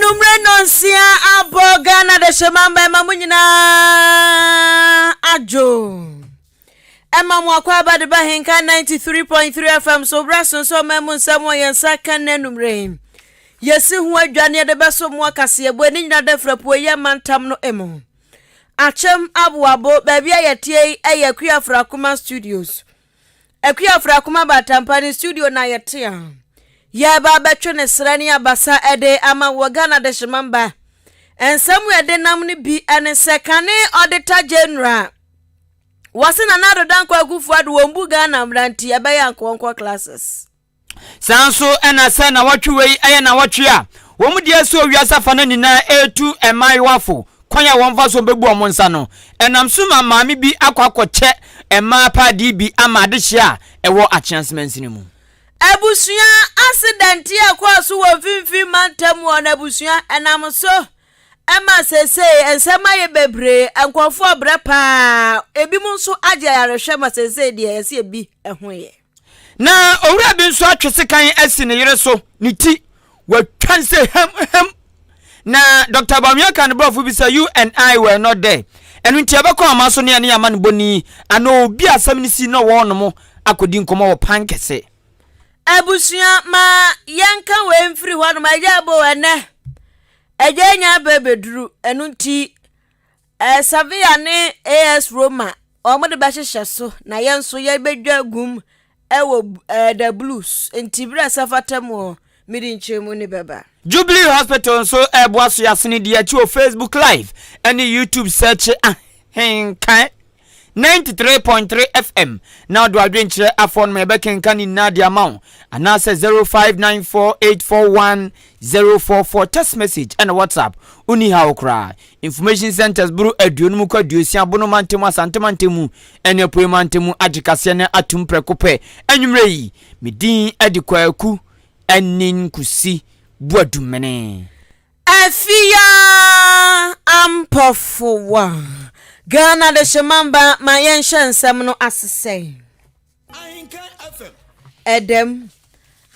Enumre nonsia abogana de shemamba mamunyina ajo. Emma mwakwa bade Ahenkan 93.3 FM so braso so memu nsamo yensa kan enumre. Yesi hu adwane de beso mu Kasiebo ni nyina de frapo ye mantam no emo. Achem abuabo baby ayetie ayekua Frakuma Studios. Ekua Frakuma batampani studio na yetia. Ya baba twene srani abasa ede ama wagana de shimamba. Ensamu ede namni bi ene sekane auditor general. Wasina nado danko agufuadu wombuga na mranti abaya anko classes. Sanso ena se na watwei eye na watwea. Womu die so wiasa fana nyina etu emai wafo. Kwanya wonfa so bebu omonsa no. Enam suma maami bi akwakoche ema pa di bi ama de hia ewo achancement ni mu. Abusua accident yakwa so wo finfi mantam won abusua enam so ema sese ensema ye bebre ankofo brepa ebi mu nso agya yarehwe ma sese de yesi ebi ehoye na owura bi nso atwese kan asi ne yere so ni ti watwanse hem na Dr. Bamiaka ne brofo bi say you and I were not there enu ntia be kwa amaso ne ya man boni ana obi asam ni si no wo no mo akodi nkomo wo pankese abusua ma yanka we mfiri ho no ma jabo ene ejenya bebeduru enunti Savia ne AS Roma omode ba hyehyɛ so na yenso ye bedwa gum ewo the blues entibra safatamo midi nchemu ne beba Jubilee Hospital so eboaso yasene dia chi o Facebook live and YouTube search Ahenkan 93.3 FM now do adwenkyere afon me bekenka ni nadia maw ana say 0594841044 text message and WhatsApp uni ha okra information centers buru aduonu mu kwaduosi abono mantemu asantemantemu ene poemantemu agikase ne atum prekope anwumre yi medin adikwaku anin kusi buadumene afia ampofowa Ghana de shemamba mayen nsem asese Edem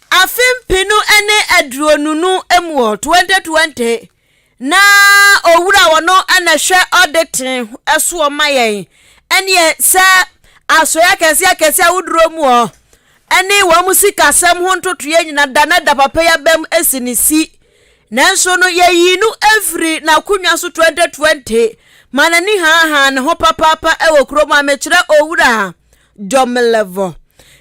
afim pinu ene adruonunu emuo 2020 na owura wono anahwe auditing eso mayen ene se asoya kese awudro muo ene wa musika sem ho ntotoye nyina dana da papa ya bem esinisi nanso no yeyinu every na kunwa so 2020 manani ha ne ho papa ewo kroma mekire owura Domelevo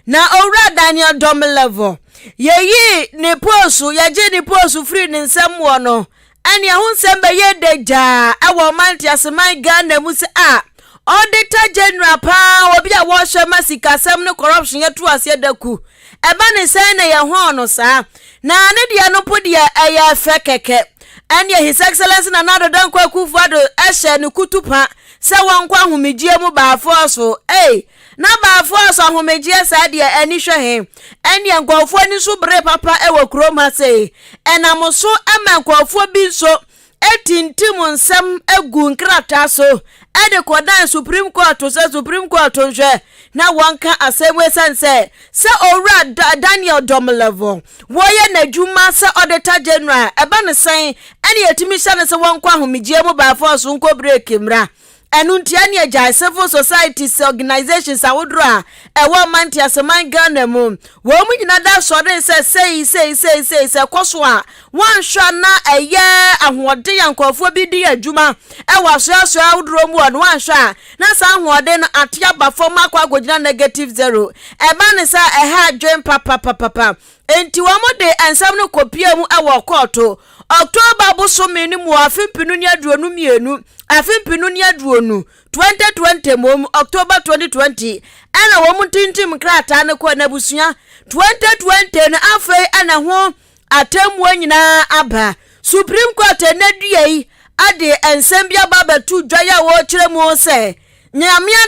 na owura Daniel Domelevo yeyi ne posu yaje ne posu free ne nsem wo no ane ho nsem be ye deja ewo manti aseman Ghana mu se auditor general pa obi a wo hwe masika sem ne corruption ye to ase daku eba ne sen na ye ho no sa na ne dia no podia eya fe keke and his excellency na nado dan kwa kufuado ehye ne kutupa se wankwa homegie mu baafo so na baafo so homegie sa de ani hwe he ene nkofo ni so bre papa ewo kroma se enamoso ama nkofo bi so etintim nsem egu nkrata so ede kodan Supreme Court nhwe na wanka asemwe sanse se owura Daniel Domelevo woye na dwuma se auditor general eba ne sen ene yetimi hye se wankwa homegie mu baafo so nko break mra enuntia ne agya civil societies organizations awodro ewo manti aseman Ghana mu wo mu nyina da so de se koso a wan hwa na eye ahode yankofo bi di adwuma ewo so awodro mu on wan hwa na sa ahode no atia ba form akwa agogina -0 eba ne sa eha adwen papa enti wo mo de ensam no kopia mu ewo koto October bosomi ni mu afimpinu ni aduonu mienu afimpinu ni aduonu 2020 mom October 2020 ana wo mutintim krata ne ko na busua 2020 na afei ana ho atemwo nyina aba Supreme Court na duai ade ensem bia baba tu dwaya wo kire mu se nyamia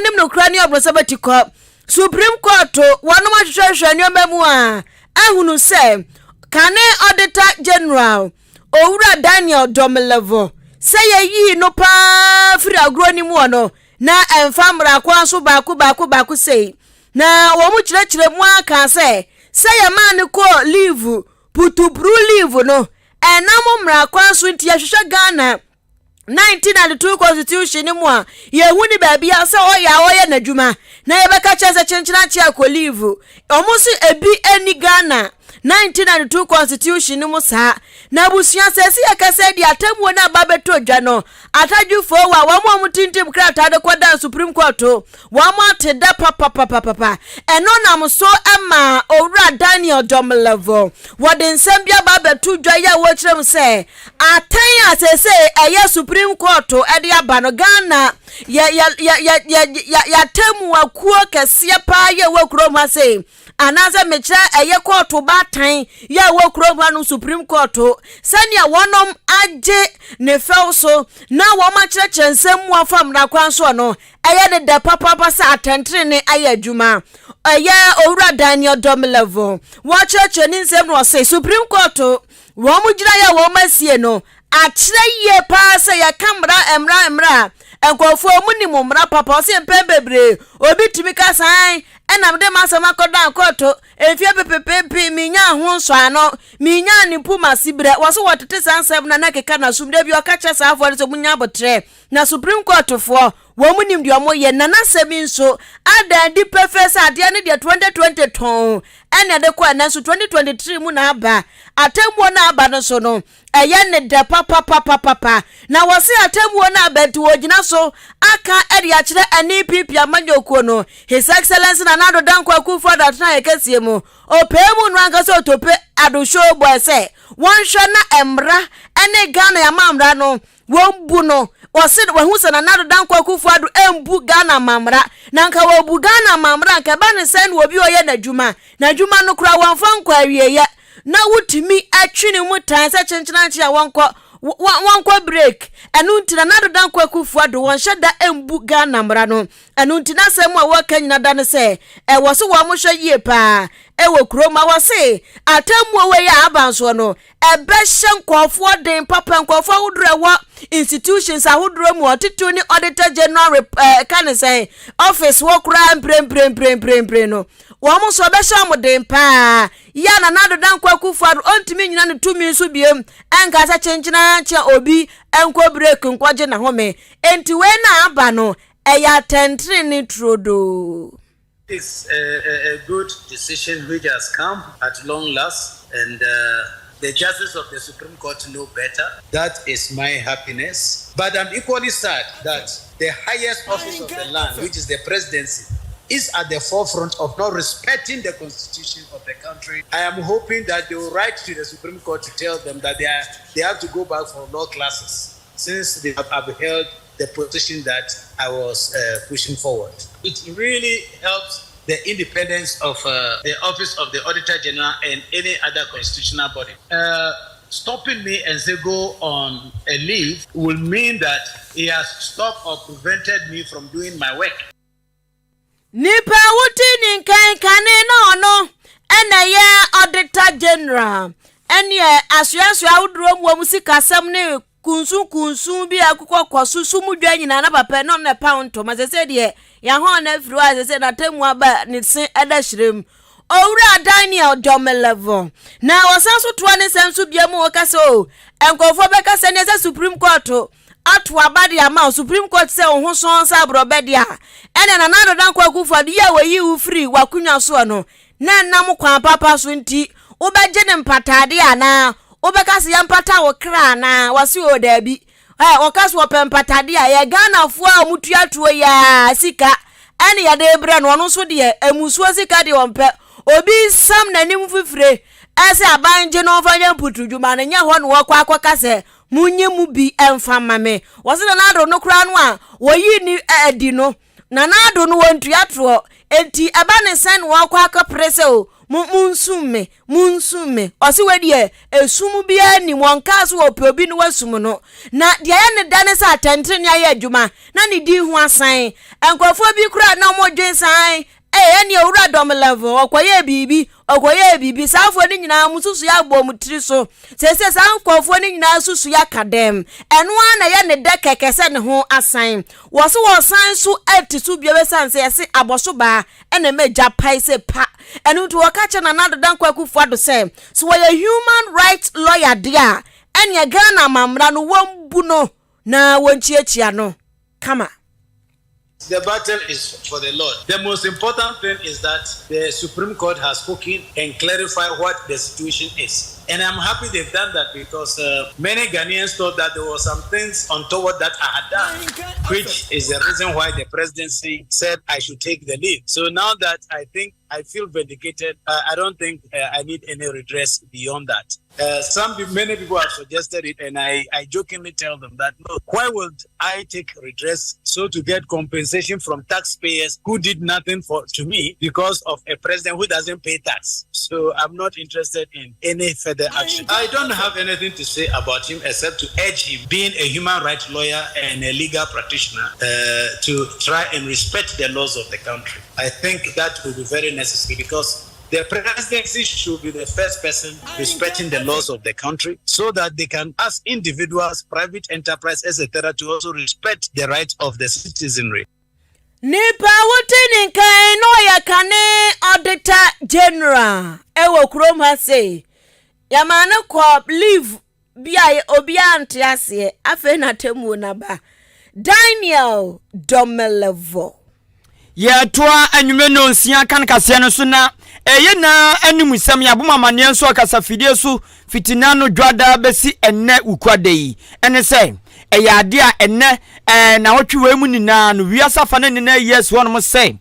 nim no kra ni obrosabati ko Supreme Court wonom ahwehwehwe ni omamu a ahunu se Kane auditor general owura Daniel Domelevo say ye no pa free agroni mu no na enfamra kwa so baako say na wo mu kire mu aka say ye man ko leave putu bru leave no enamo mra kwanso nti yehwehwe Ghana 1992 constitution mu a yehuni ba bia se oya n'adwuma na yebeka chese chenchina chia ko leave omusu ebi eni Ghana 1992 constitution mu sa na busua sesi yakase di atamu na babeto dwa no atadwufo wa mo mutintim krata de kwada Supreme Court wa mo ateda papa eno nam so ema owura Daniel Domlevo wode nsem bia babeto dwa ya wo kirem se atan asese eye Supreme Court e de aba no Ghana ya temu akuo kese pa ye wo krom ha se anaza mecha eye court batan ya wo krom ha no Supreme Court sania wonom age ne felso na wo ma cheche nsem mu afam na kwanso no eye de da papa sa atentre ne aya adwuma eye owura Daniel Domlevo wo cheche ni nsem no say Supreme Court wo mu gira ya wo masie no akire ye pa se ya kamra emra enkofo munimum mra papa se mpembebre obi tumi kasan enam de masama kodan koto efie pepepe minya ho nso ano minya ni puma sibre woso wotete sansem na nakeka na sumde bi okache safo so munya botre na Supreme Court fo wo munim de omoye na nasemi nso ada di professor ade ne de 2020 ton ene de kwa na so 2023 mu na aba atemwo na aba no so no eye ne de papa na wose atemwo na aba ti wogina so aka ede a kire ani pipia manyokuo no His Excellency na nado dankwa kufu da tana ekese mu opemu no anka so tope adosho boy se won hwe na emra ene Ghana ya mamra no won bu no wose wahu se na nado dankwa kufu adu embu Ghana mamra na nka wo bu Ghana mamra nka ba ne sen wo bi oye na dwuma no kura wonfa nkwa awieye na wutimi atwini mu tan se chenchina nchi a wonkwa break enu ntina na dodan kwa kufu ado won hyeda embu Ghana mra no enu ntina semu a wakanyina da ne se wo so wo mo hwe yie pa wo kroma wo se atamu we ya abanso no be hye nkofo den papa nkofo wodro wo institutions ahodro mu otitu ni auditor general kan say office wo kura mprem no wo mo so be hye mo den pa ya na dodan kwa kufu ado ontimi nyina ne tumi so biem enka sa chenchina chia obi enko break nkwaje na home enti we na aba no eya tentre ni trodo. It's a good decision which has come at long last, and the justices of the Supreme Court know better. That is my happiness. But I'm equally sad that the highest office of the land, which is the presidency, is at the forefront of not respecting the constitution of the country. I am hoping that they will write to the Supreme Court to tell them that they have to go back for law classes, since they have upheld the position that I was pushing forward. It really helps the independence of the office of the Auditor General and any other constitutional body. Stopping me and say go on a leave will mean that he has stopped or prevented me from doing my work. Nipa wuti ni kane no ena ye Auditor General ene asua awudro mu musika sam ne kunsu bi akukọ kwasusu mu dwa nyina na papa no ne pound to mazese de ya ho na firi wa zese na temu aba ne sin eda hirem owura Daniel Domlevo na wasanso to ne senso bia mu okase o enkofo beka se ne Supreme Court atu abade ama Supreme Court se ho son sa brobede a ene na nado dan kwa kufa de ya wayi u free wakunya so no na nam kwa papa so nti obeje ne mpatade ana obekase ya mpata wo kra na wase o dabi okase wo pempatade a ye Ghana fo a mutuatuo ya sika ene ya de bre no no so de emusuo sika de wompe obi sam nanim fifire ase abanje no fanya putudwuma na nya ho no wo kwa akokase munye mu bi emfa mame wase na ado no kra no a woyi ni adi no na ado no wontuatuo enti aba ne sen wo kwa akaprese o munsume osi wedie esum bia ni wonkaso ope obi ni wasum no na dia ya ne dane sa atentre ne aye adwuma na ne di hu asan enkofo bi kura na mo dwensan eni owura Domlevo okoye bibi safo ni nyina mususu ya gbo mutiri so sese sankofo ni nyina susu ya kadem eno ana ya ne de kekese ne ho asan wo so san so atisu bia be sanse yese aboso ba ene meja paise pa enu to wakache na nado dan kwaku fuado se so we human rights lawyer dia enya Ghana mamra no wambu no na wonchiachia no kama. The battle is for the Lord. The most important thing is that the Supreme Court has spoken and clarified what the situation is. And I'm happy they've done that because many Ghanaians thought that there were some things untoward that I had done, which is the reason why the presidency said I should take the lead. So now that I feel vindicated, I don't think I need any redress beyond that. Many people have suggested it, and I jokingly tell them that, look, why would I take redress so to get compensation from taxpayers who did nothing to me because of a president who doesn't pay tax? So I'm not interested in any further action. I don't have anything to say about him except to urge him, being a human rights lawyer and a legal practitioner, to try and respect the laws of the country. I think that will be very necessary because the presidency should be the first person respecting the laws of the country so that they can, as individuals, private enterprise, etc., to also respect the rights of the citizenry. Nipa wutini kai no ya kane auditor general ewo kurom ha say yamane ko leave bia obi ante ase afa na temu na ba Daniel Domelevo ye toa anwume no nsia kan kase no so na eye na animusam ya boma mane nso akasa fidie so fitina no dwada besi enne ukwade yi ene say eye ade a enne na hotwe mu nina no wiasa fa ne na yes won mo say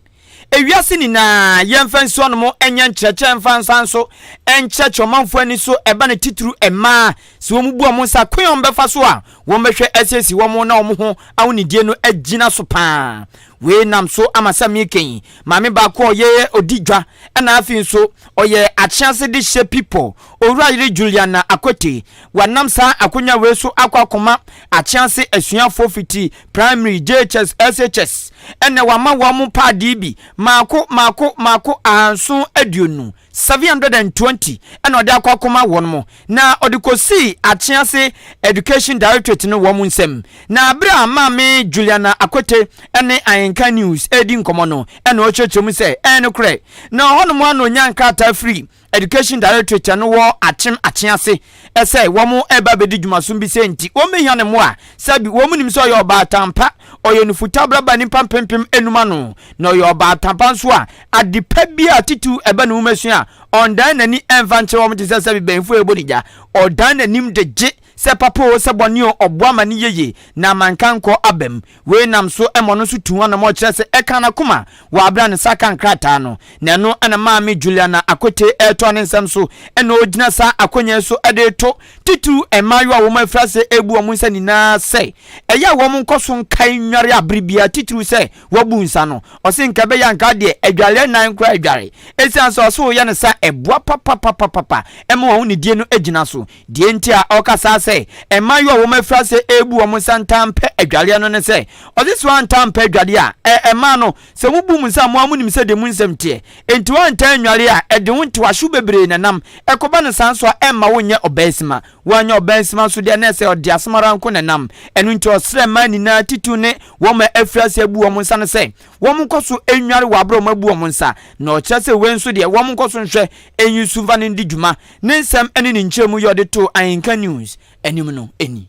ewiase nina yemfa nso no mo enya nkyerɛkyerɛ mfa nsanso enkyerɛkyerɛ manfo ani so eba ne tituru ema si wo mu bu mo nsa kwen befa so a wo mehwɛ asesi wo mo na wo ho awonidie no agina so paa we nam so amasam yeken mame ba ko ye odigwa na afi nso oye achiase de she people owura yire Juliana Akote wanam sa akonya we so akwakoma achiase asuafo fiti primary JHS SHS ene wama wamu pa DB mako anso aduonu 720 ene ode akwakoma won mo na ode kosi achiase education directorate no wo mu nsem na abra mame Juliana Akote ene Ahenkan news edi nkomo no ene o chechemu se ene kure na hono mo ano nyanka ta free education directorate no wo achiase ese wo mu eba bedi dwumasum bi se nti wo mehia ne mo a sabi wo mu nim so yo ba tampa oyo nufuta braba ni pampempem enuma no na yo ba tampa so a adipa bi atitu eba no masua ondan nani envanche wo mte sabi benfo ebodija odan nanim de je se papo se bonio oboama ni yeye na mankanko abem we nam so emono so tuwa na mo kire se eka na kuma wa abra ne saka nkrata no na no ana maame Juliana Akote eto ne nsam so ena ogina sa akonya so ede to titu emayo a wo mafra se ebu omu nsa nina se eya wo mu nkoso nkan nware abribia titu se wabu nsa no o se nka be ya nka de adwale nan kra adware esian so ya ne sa eboa papa ema wo ne die no agina so die nti a okasa se emayo a wo mafra se ebu omu nsa ntampe adwale no ne se o this one ntampe adwale a ema no se mubu mu nsa mo amunim se de mu nsam tie enti wan tan nware a ede wonti wahwo bebre nanam ekoba ne sanso a ema wonye obesima wanya obensima so de na se odi asmara nko nanam enu nti osre mani na titu ne wo ma afrase abu wo nsa ne se wo mkoso enware wa abro mabu wo nsa na o kire se we nso de wo mkoso nhwe enyusu va ne ndi dwuma ne nsam ene ne nkyeremu yode to Ahenkan news enim no eni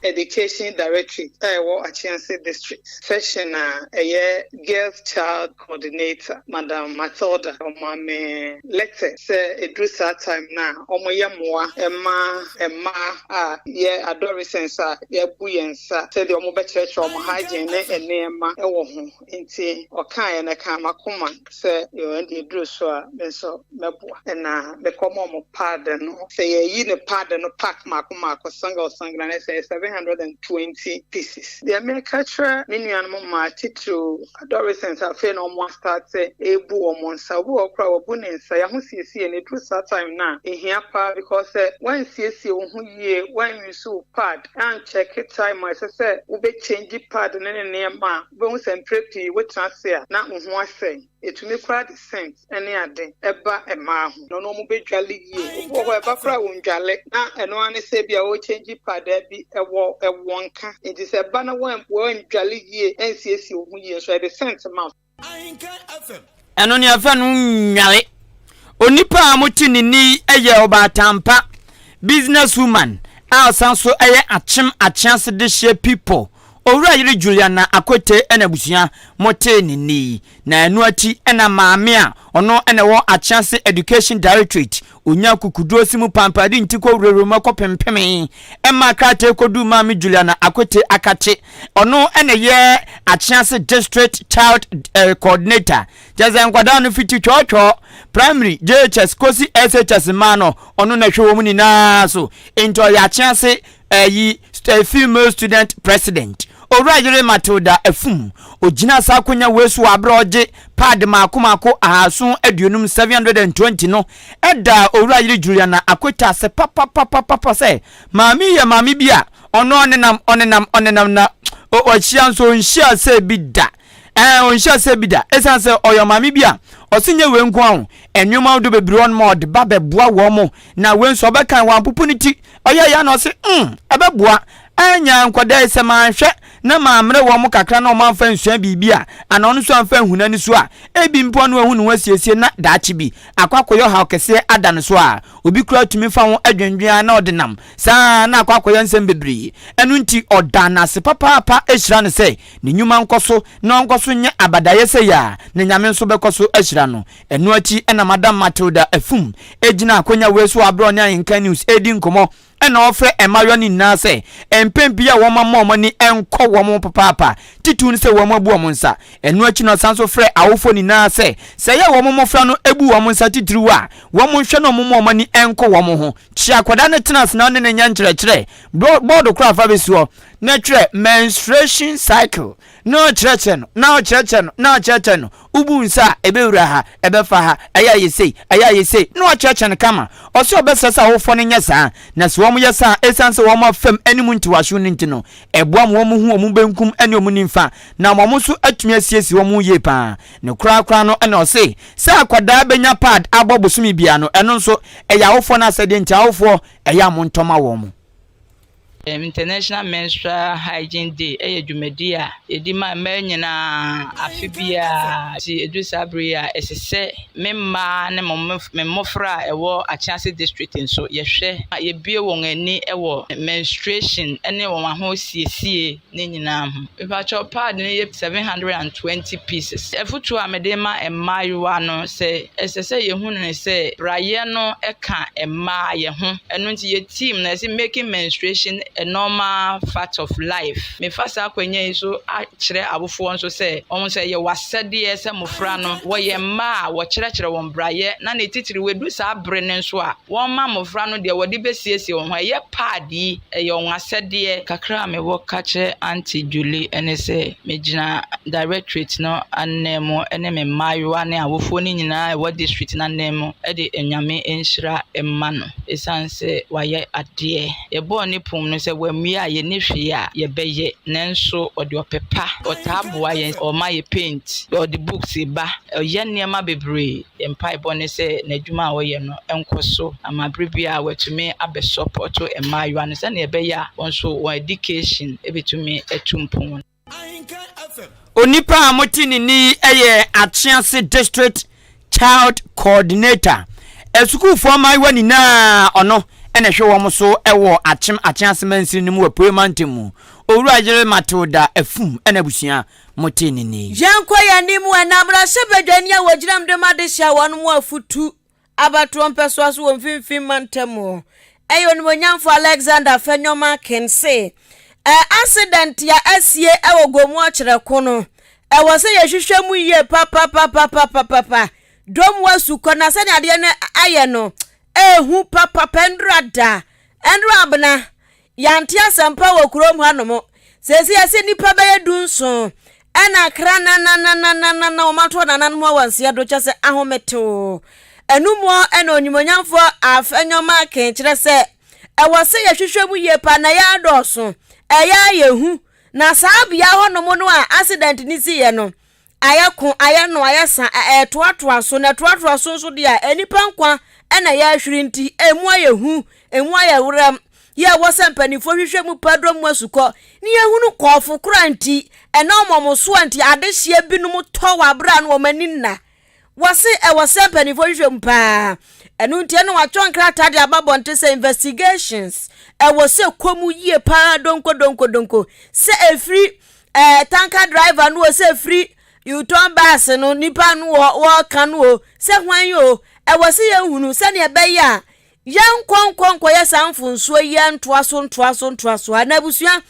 Education Directorate, Achianse District. Session, Girls Child Coordinator, Madam Matilda, Mame Letter, say it drew that time now. Omoyamwa, Emma, adolescents, buoyancy, said the Omobe Church of hygiene and Nema, Inti, Okai and a Kamakuma, say you and the drew so, Mebua, and the common pardon, say a pardon, pack Makuma, Sango Sangan, say 720 pieces. The American Minian Marty to adolescents are fair no more start say Ebu or Monsa or Crowbunensa. Yamusi and it was that time now in here because when CSC who ye when you so pad and check it time I said ube change pad and then near ma bones and preppy with transfer now one say it me cry the sense any other eba a ma no be jolly ye or a background jolly now and one say be a change pad there be a wonka. It is a banner one jolly ye and CSC who ye so the sense amount. And on your fan nyale onipa amutini ni eye oba tampa businesswoman a sanso eye achem a chance de share people owura yire Juliana Akwete ena busua mote ni na enu ati ena maame a ono ena wo a chance education directorate onya kukuduo simu pampadi ntiko wureroma kopempeme ema krate kodu maame Juliana Akwete akache ono ena ye a chance district child coordinator jaza nkwada no fiti chocho primary JHS kosi SHS mano ono na hwe wo mu ni na so ento ya chance female student president Orajire Matilda Efum ogina sakonya wesu abroje pad makomako ahasun aduonum 720 no eda Orajire Juliana Akwete se papa se mami bia ono onenam na ohia so nhia se bida onhia se bida esanse oyo mami bia osinye wenku ahụ enwuma do bebron mod ba beboa wo mo na wenso obekan wan pupuniti oya ya na osi ebeboa anya nkwada esema hwe na maamre wo mo kakra na o manfa nsua bibia ana onu so anfa hunani so a ebi mpo no ehunu wasiesie na daachi bi akwakoyo ha okese adan so a obi kura tumi fa ho adwendwen na odinam saa na akwakoyo nsem bebri enu nti odana se papa ehira ne se ne nyuma nkoso na nkoso nye abadaye se ya ne nyame nso bekoso ehira no enu achi na Madam Matilda Efum ejina akonya wesu abro ne Ahenkan News edi nkomo ena ofre emayo ni na se empempia wo mammo ni enko wo mo papa titun se wo mabu wo nsa enu achi no sanso frɛ awofo ni na se ya wo mo fra no ebu wo nsa titiri wa wo mo hwɛ no mo ni enko wo mo ho chi akoda ne tenas na ne nya nkyerɛkyerɛ board kra fa besuo na twɛ menstruation cycle no chrechen no ubu nsa ebewura ha ebefa ha aya yesei no chrechen kama oso obesesa awofo ne nya saa na so wo mo yesa esanse wo mo fam animu ntiwahwe no ntino eboa mo mo hu wo mo benkum ene wo mo nimfa na mo so atumi asiesi wo mo ye pa ne kra no ene ose sa akwada benya pad abobosumi bia no eno nso eya awofo na asede nti awofo eya mo ntoma wo mo International Menstrual Hygiene Day dwumadi a edi ma nyina afibia ti edusabria esese memma ne mmofra ewo Achase district nso yehwe yebie won ani ewo menstruation ene won aho siesie ne nyina ho ifacho pad ne 720 pieces efutu amedema emmayewa no se esese yehunu ne se braye no eka emma ye ho eno nti ye team na se making menstruation a normal fact of life. Me fasa kwenye so a kire abofo nso se omo se ye wasede se mofra no wo ye ma wo kire won braye na ne titiri wedu sa bre ne nso a won ma mofra no de wode besiesie won ho ye padi ye won asede kakra me wo kache anti Julie ene se me gina directorate no anemo ene me mayo ne abofo ni nyina wo district na anemo e de enyame enhira emma no esanse waye ade ye bo ni pum no se wamia ye ne hwe a ye beye nanso ode opepa otaboa ye o ma ye paint ode books ba ye niema bebre empai bone se n'adwuma a wo ye no enkoso amabribia watumi abe support emayo an se na ye beye a onso won education ebetumi etumpon onipa amotini ni eye Achase district child coordinator esukuu fo mai wani na ono ene hwe wo so ewo Achase mansi ni mu apemantemu Orajire Matilda Efum ena busua motini ni yankwa ya nimu anabra sebedwania wajiram de madesha wonu mu afutu abatu ompeso aso wo mfimfim mantemu eyo ni monyamfo Alexander Fenyoma Kense accident ya asie ewo gomu akire kono ewo se ye hwehwe mu ye papa dom wasu kona se ne ade ne aye no ehu papa pendrada enrabna yanti asampa wo kurom hanom sesi ase nipa be dunso ena kra na o mato na nanom awanse do kyese ahometo enumo ena onyumonyamfo Afenyoma Kenkyere se ewo se ye hwehwe mu ye pa na ya doso eya yehu na saabia honom no a accident ni si ye no ayako ayano ayasa toatoa so na toatoa so de a enipa nkwa ena ya hwiri nti emu ayehu emu ayewram ye wo sempanifo hwehwe mu padro mu asuko ni yehunu kofo kura nti ena omomoso anti adehye binum to wabra no maninna wase e wase penifo hwehwem pa enu ntie no watwon krata de ababonte say investigations e wase komu yie pa donko se efri tanker driver no se free you turn bus no nipa no wo kan no se hwan yo e wase ye hunu se ne be ya yan konkon ye sanfo nso ye ntoaso anabusua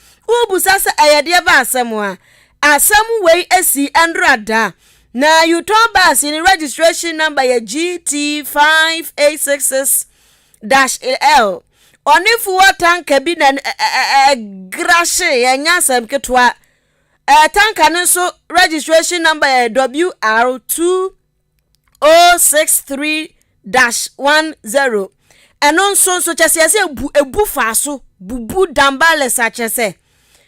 ubusa se ayede ba asem a asem wei esi endrada na you turn bus in registration number ye GT5866-L onifu tanker bi na grashe ye nyasem ketwa tanker no so registration number WR2063-10 eno so chese ebu faso bubu dambale sa chese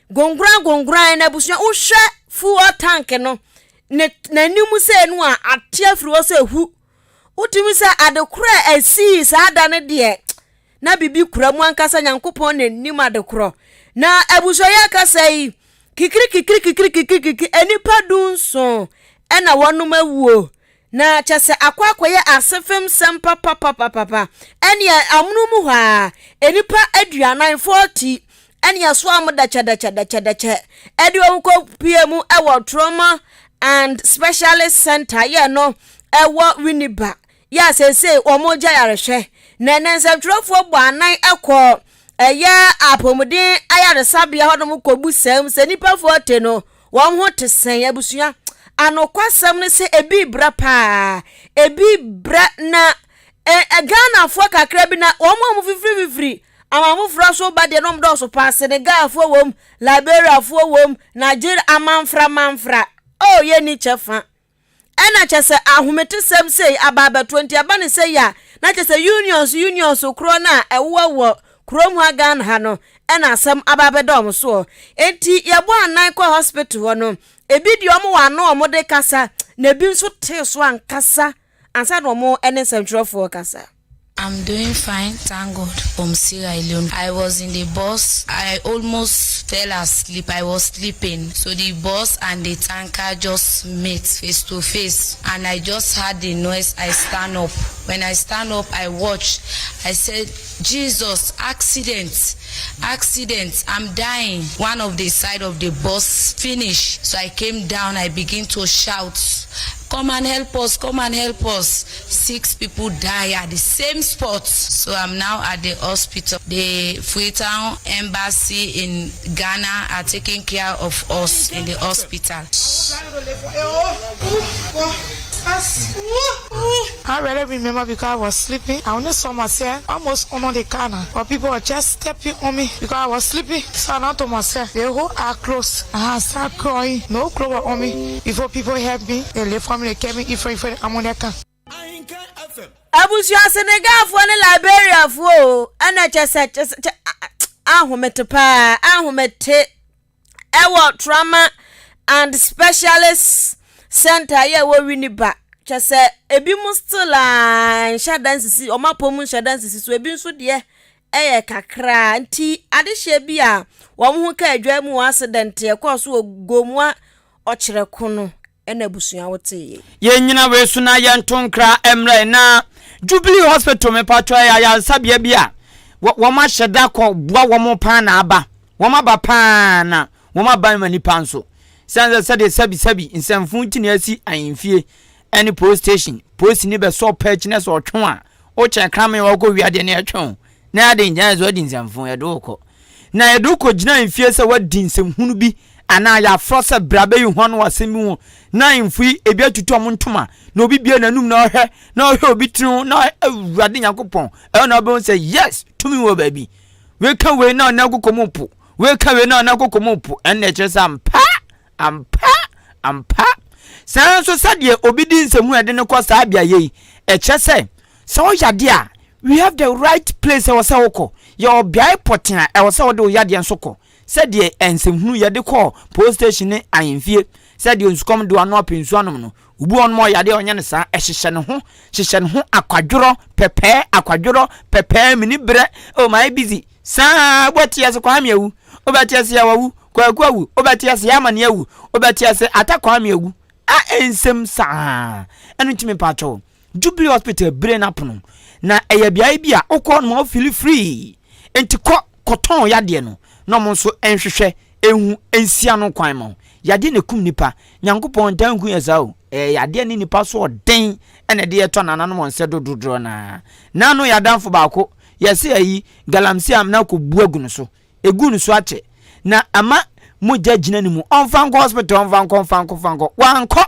gongran na busia wo hwe fuo tank no na nimu se no a atia firi wo se hu utimi se adekora asi sa ada ne de na bibi kura mu ankasa nyankopon na nim adekoro na abuso ya kasa yi kikiri enipa dunso ena wonum awuo na chese akwakoye asefem sempa papa eni amunumu ha enipa aduanan 40 eni aso amoda chada edi onko piemu ewo trauma and specialist center ye no ewo winiba ya sese omoja yarehwe na nensefrofo bo anan ekọ ya apomuden ayaresabia hodom kobusam se nipa 40 no won ho tesen abusua anokwasam ne se ebi bra pa ebi bra na Ghana fo kakra bi na won mo fifiri amamu fra so ba de nom do so pa Senegal fo wom Liberia fo wom Nigeria manfra oh ye ni chefa ena chese ahumete sem sei ababa 20 abane sei ya na chese unions kro na ewo krom ha Ghana ha no ena asem ababa dom so enti yebo anan kwa hospital ho no ebi di omo wa no omo de kasa na bi nso te so ankasa ansa no omo ene centrofo kasa. I'm doing fine, thank God. From Sierra Leone. I was in the bus. I almost fell asleep. I was sleeping. So the bus and the tanker just met face to face. And I just heard the noise. I stand up. When I stand up, I watch. I said, Jesus, accident, I'm dying. One of the side of the bus finished. So I came down. I begin to shout, come and help us. 6 people die at the same spot. So I'm now at the hospital. The Freetown Embassy in Ghana are taking care of us in the hospital. I really remember because I was sleeping. I only saw myself almost on the corner. But people were just stepping on me because I was sleeping. So I not to myself, the whole are closed. I started crying. No clothes were on me. Before people helped me, they left for me, they came in if I'm on their car. Abusia Senegal fo ne Liberia fo ana chese ahumete pa ahumete ewo trauma and specialist center ye wo winiba chese ebi mu still shadansi o mapom shadansi so ebi nso de eye kakra nti adehye bi a wo ho ka adwa mu accident ye ko so ogomua o kire kono ena busua wote ye nyina we so na ye ntonkra emre na Jubilee Hospital me patwa ya sabia bia wo ma hyeda ko boa wo mo pa na aba wo ma ba pa na wo ma ban mani panso sanza sade sabi nsamfu ntini asi ahemfie any police station police ni be so patchness or twon a o che krame wo ko wiade na atwon na ade njan zo di nsamfu ye do ko na ye do ko gina ahemfie se wadi nsamhunu bi ana ya frose brabe yu hwan wasemi wo na imfui ebi atutu omontoma na obi bia nanum na ohwe obi tru na awurade yakopon e na obo say yes tumi wo baby we kan we na na kokomopo we kan we na na kokomopo en na kire sa ampa san so sade obi di nsemu ede ne kosa abia ye e kire say so yade a we have the right place e wose woko your biai potina e wose wo de yade ensoko said ye ensemhunu ye de call police station ne ahemfie said ye nsukom do ano apensu anom no ubu on mo yade onye ne sa ehihye ne ho akwadworo mini bre oh my busy sa botia se kwa miawu obatia se yawu kwawu obatia se yamane yawu obatia se atakwa miawu a ensem saa eno ntimi pacho Jubilee Hospital brain apono na eye bia bia okọ no feel free enti koton yade no no mo nso enhwehwe ehu ensia no kwan mo yade ne kum nipa nyankopon tanku yesao yade ne nipa so den ene de yeto nananom onse dododro na no yadanfo baako yesi ayi galamsi amna ko buagu so egu no so ache na ama moja gina ni mu onfanko hospital onfanko wanko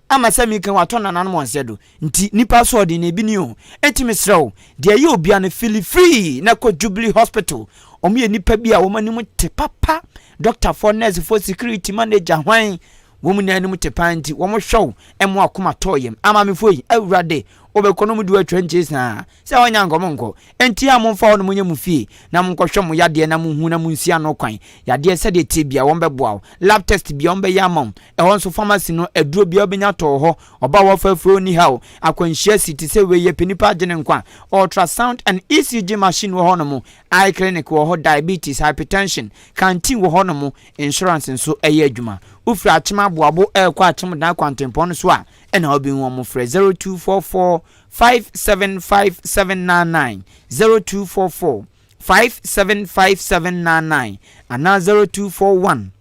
ama sami kan wato nananom onse do nti nipa so de na ebi ni o entimi srew de ye obi an feel free na ko Jubilee Hospital omo nipa bi a wo manim te papa doctor for nurse for security manager hwan wo mu nanim te panti wo mo hwew emo akoma toyem ama me foi awurade obekono mu du atwanches na se wonya ngomonko enti amomfa wo no munye mu fie na monkohwe mo yade na mu hu na mu nsia no kwan yade se de tebia wo mbeboa lab test bia wo mbe yamam e won so pharmacy no aduro bia obenya to ho oba wo fafro ni ha akwanhia city se we ye penipa agene nkwa ultrasound and ECG machine wo hono mo eye clinic wo ho diabetes hypertension canteen wo hono mo insurance nso eye adwuma ufra achima boabo kwa achim dan kwantempon so a ena obi won mo frɛ 0244 575799 0244 575799 and 0241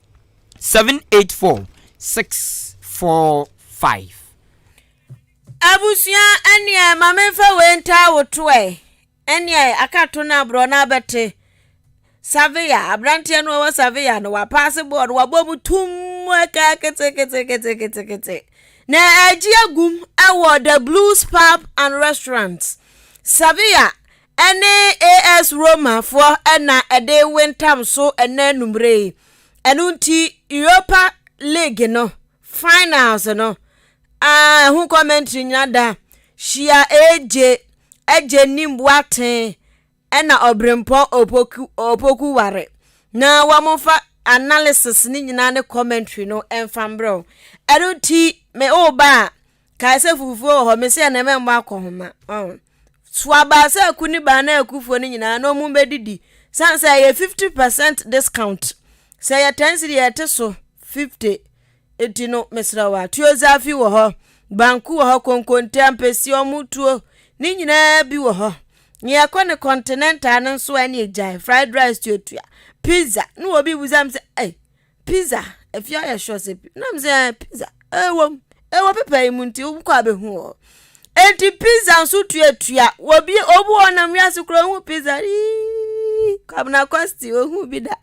784 645 Abusia ene mamenfa wenta wotoe ene akato na bro na bete Savia abrantia no wa Savia no wa passport wa bobu tum aka kete na agiagum awo the Blues Pub and Restaurants Savia ene AS Roma for ena ede wintam so ena numre enunti Europa League no finals no hu commentary nyada shia eje nimbuaten ena obrempo opoku ware na wamofa analysis ni nyina ne commentary no enfambro enunti me oba ka se fufu ho me se na me mba akohoma swaba se akuni ba na akufo ni nyina no mu bedidi san se ye 50% discount se ye 10 cedi ete so 50 etino mesrawa tuozafi wo ho banku wo ho konkonte ampesi omutuo ni nyina bi wo ho ni akone continental nso ani ejai fried rice tuotua pizza no obi buzam se pizza if you are sure say na mze pizza ewo pepe imunti ubukwa abehu enti pizza nso tuatua obi obu onam wiase kro hu pizza kwabna kwasti ohu bida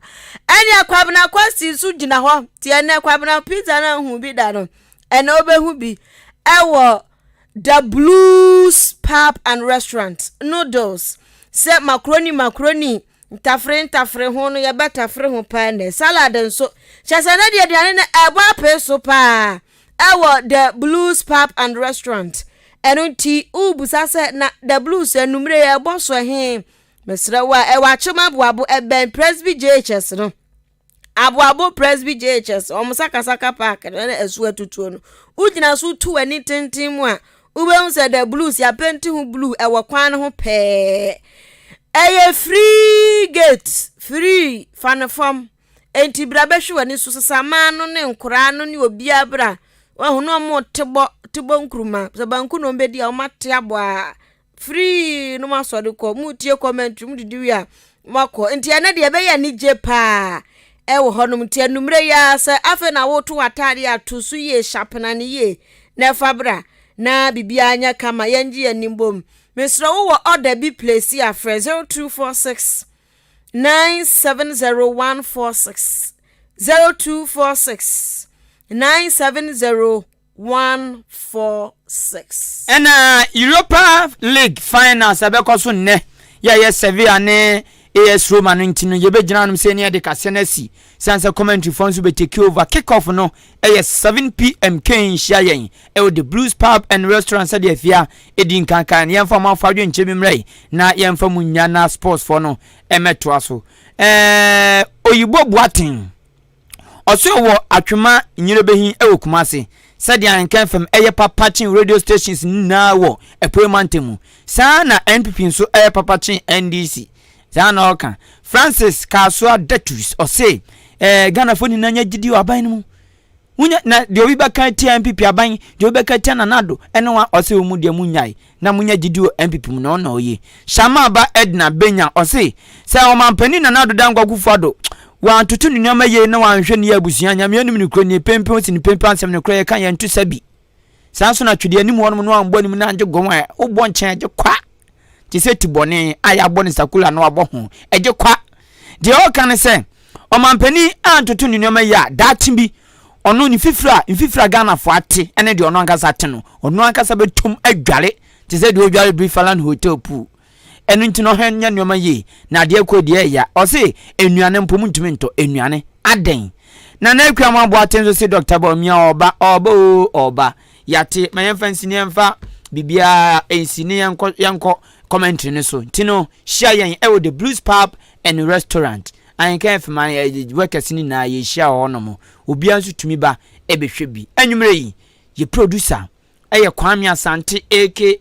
ani kwabna kwasti su gina ho tie na kwabna pizza na hu bida no ena obehu bi ewo the Blues Pub and Restaurant noodles se macaroni tafre ho no ye beta fre ho pa na salad nso chasana de aduane na eba peso pa ewo the Blues Pub and Restaurant enunti ubusa se na the Blues enumre ye boso he mesra wa ewa chuma boabo eben Presby JHS no aboabo Presby JHS omsaka park na esu atutuo no ugina so tu ani tenten mu a ube say the Blues ya penti hu blue ewa kwan ho pe eye free gate free fanform enti brabehwe ani so sesama no ne nkora no ne obi abra wa hono mo tebo nkruma so banku no mbedi a mate aboa free no masode ko mu tie comment mu didi wi a mako enti ene de be ya ni je pa ewo hono tie numre ya se afe na woto atade atosu ye sharpna ne ye na fabra na bibia anya kama yanji animbom mesra wo order bi place ya 0246 970146 0246 970146 ena Europa League finals abekoso ne ya Sevilla ne AS Roma no ntino ye be gina no se ne de kase na si sansa commentary phones be take over kick off no 7pm ken hia yen the Blues Pub and Restaurant said afia edin kankan ye mfa manfa dwe nche mimrei na ye mfa munya na sports for no emeto aso oyibo buatin oso wo atwema nyirebehin Kumase said Ahenkan FM papachin radio stations na wo epremantemu sa na NPP nso papachin NDC Zana oka Francis Kasua Detus or say Ghana phone nanya gidi aban mu Munya na de obi baka tia MPP aban de obi baka tia nanado ene wa ose omu de munyai na munya gidio MPP mu na ona oye Shama ba Edna Benya ose se o mampani nanado dan kwakufu ado wa tutu ni nyama ye na wa nhwe ne abusuan nyame anim ni kro ni pempe osi ni pempe ansem ne kro ye kan ye ntu sabi sanso na twede anim wonum no ambo anim na anje gomwa obbo nchen age kwa ti se tibone aya bone sakula na wabo ho age kwa de o kan se o mampani antutu ni nyama ya datimbi ono ni fifra Ghana fo ate ene de ono ankasa ate no ono ankasa betum adware ti se de odware Brifaland Hotel pool enu ntino henya nyoma ye na de ko de ya o se enuane mpom ntumi nto enuane aden na na akwa mo abo atenzo se Dr. Bawumia oba yate mayen fancy ne mfa bibia ensini yanko commentary ne so tino share yen e the Blues Pub and Restaurant Ahenkan fman workers ni na ye share hono mo obi anso tumi ba e behwe bi anwumre yi ye producer Kwame Asante aka